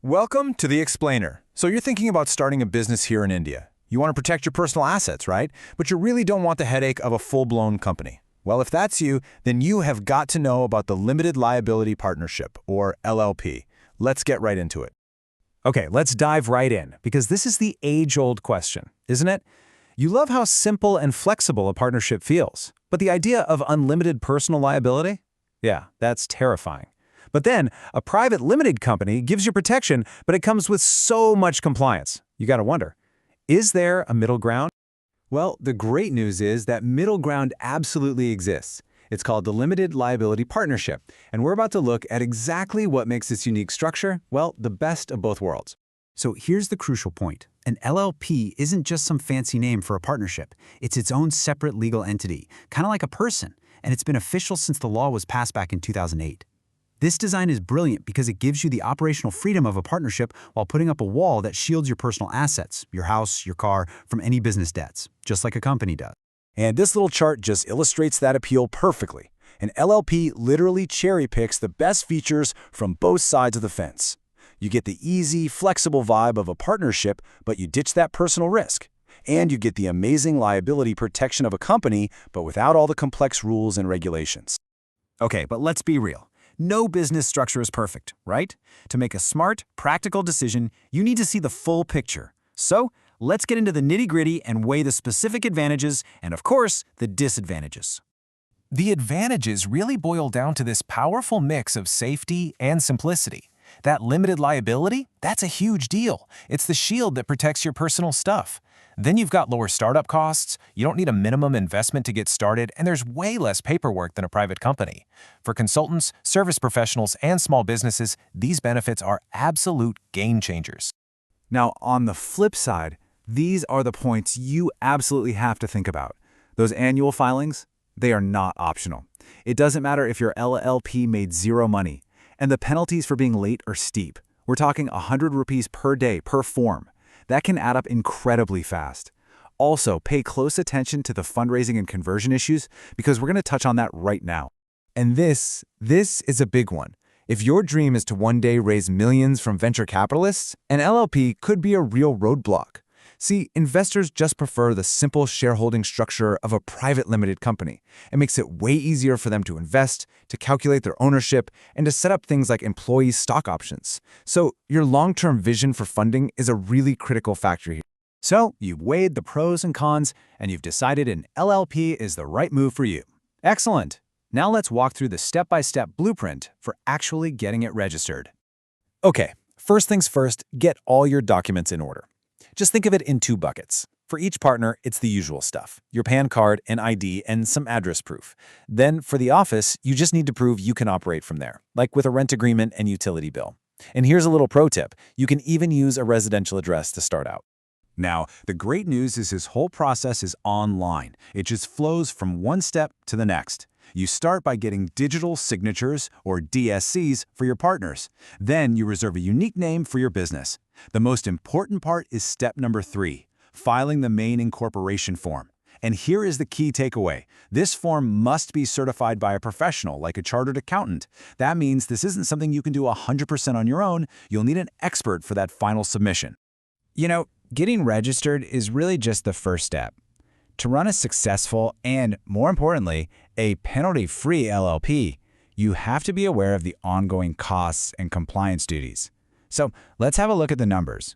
Welcome to The Explainer. So you're thinking about starting a business here in India. You want to protect your personal assets, right? But you really don't want the headache of a full-blown company. Well, if that's you, then you have got to know about the Limited Liability Partnership, or LLP. Let's get right into it. Okay, let's dive right in, because this is the age-old question, isn't it? You love how simple and flexible a partnership feels, but the idea of unlimited personal liability? Yeah, that's terrifying. But then, a private limited company gives you protection, but it comes with so much compliance. You gotta wonder, is there a middle ground? Well, the great news is that middle ground absolutely exists. It's called the Limited Liability Partnership, and we're about to look at exactly what makes this unique structure, well, the best of both worlds. So here's the crucial point. An LLP isn't just some fancy name for a partnership. It's its own separate legal entity, kind of like a person, and it's been official since the law was passed back in 2008. This design is brilliant because it gives you the operational freedom of a partnership while putting up a wall that shields your personal assets, your house, your car, from any business debts, just like a company does. And this little chart just illustrates that appeal perfectly. An LLP literally cherry-picks the best features from both sides of the fence. You get the easy, flexible vibe of a partnership, but you ditch that personal risk. And you get the amazing liability protection of a company, but without all the complex rules and regulations. Okay, but let's be real. No business structure is perfect, right? To make a smart, practical decision, you need to see the full picture. So, let's get into the nitty-gritty and weigh the specific advantages and, of course, the disadvantages. The advantages really boil down to this powerful mix of safety and simplicity. That limited liability, that's a huge deal. It's the shield that protects your personal stuff. Then you've got lower startup costs, you don't need a minimum investment to get started, and there's way less paperwork than a private company. For consultants, service professionals, and small businesses, these benefits are absolute game changers. Now, on the flip side, these are the points you absolutely have to think about. Those annual filings, they are not optional. It doesn't matter if your LLP made zero money. And the penalties for being late are steep. We're talking 100 rupees per day per form. That can add up incredibly fast. Also, pay close attention to the fundraising and conversion issues because we're going to touch on that right now. And this is a big one. If your dream is to one day raise millions from venture capitalists, an LLP could be a real roadblock. See, investors just prefer the simple shareholding structure of a private limited company. It makes it way easier for them to invest, to calculate their ownership, and to set up things like employee stock options. So your long-term vision for funding is a really critical factor here. So, you've weighed the pros and cons, and you've decided an LLP is the right move for you. Excellent! Now let's walk through the step-by-step blueprint for actually getting it registered. Okay, first things first, get all your documents in order. Just think of it in two buckets. For each partner, it's the usual stuff, your PAN card, an ID, and some address proof. Then, for the office, you just need to prove you can operate from there, like with a rent agreement and utility bill. And here's a little pro tip. You can even use a residential address to start out. Now, the great news is this whole process is online. It just flows from one step to the next. You start by getting digital signatures, or DSCs, for your partners. Then you reserve a unique name for your business. The most important part is step number 3, filing the main incorporation form. And here is the key takeaway. This form must be certified by a professional, like a chartered accountant. That means this isn't something you can do 100% on your own. You'll need an expert for that final submission. You know, getting registered is really just the first step. To run a successful and, more importantly, a penalty-free LLP, you have to be aware of the ongoing costs and compliance duties. So let's have a look at the numbers.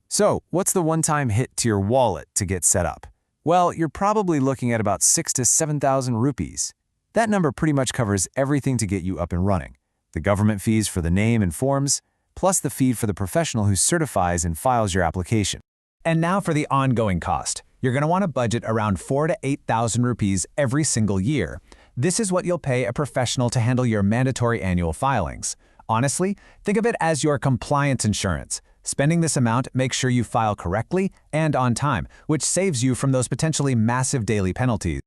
So, what's the one-time hit to your wallet to get set up? Well, you're probably looking at about 6,000 to 7,000 rupees. That number pretty much covers everything to get you up and running. The government fees for the name and forms, plus the fee for the professional who certifies and files your application. And now for the ongoing cost. You're going to want to budget around 4,000 to 8,000 rupees every single year. This is what you'll pay a professional to handle your mandatory annual filings. Honestly, think of it as your compliance insurance. Spending this amount makes sure you file correctly and on time, which saves you from those potentially massive daily penalties.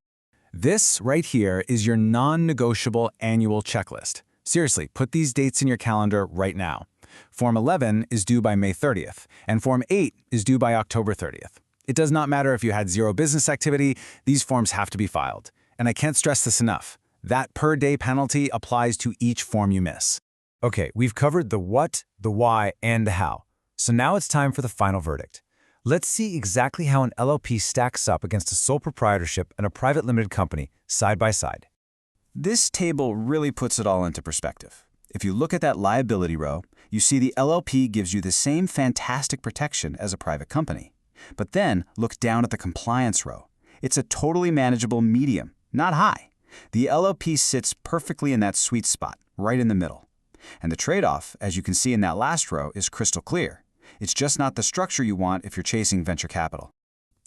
This right here is your non-negotiable annual checklist. Seriously, put these dates in your calendar right now. Form 11 is due by May 30th, and Form 8 is due by October 30th. It does not matter if you had zero business activity, these forms have to be filed. And I can't stress this enough. That per-day penalty applies to each form you miss. Okay, we've covered the what, the why, and the how. So now it's time for the final verdict. Let's see exactly how an LLP stacks up against a sole proprietorship and a private limited company, side by side. This table really puts it all into perspective. If you look at that liability row, you see the LLP gives you the same fantastic protection as a private company. But then look down at the compliance row. It's a totally manageable medium, not high. The LLP sits perfectly in that sweet spot, right in the middle. And the trade-off, as you can see in that last row, is crystal clear. It's just not the structure you want if you're chasing venture capital.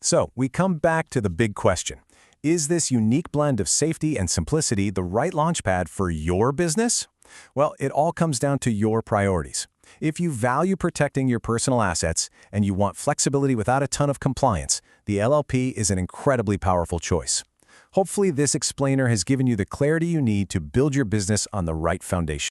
So we come back to the big question. Is this unique blend of safety and simplicity the right launchpad for your business? Well, it all comes down to your priorities. If you value protecting your personal assets and you want flexibility without a ton of compliance, the LLP is an incredibly powerful choice. Hopefully, this explainer has given you the clarity you need to build your business on the right foundation.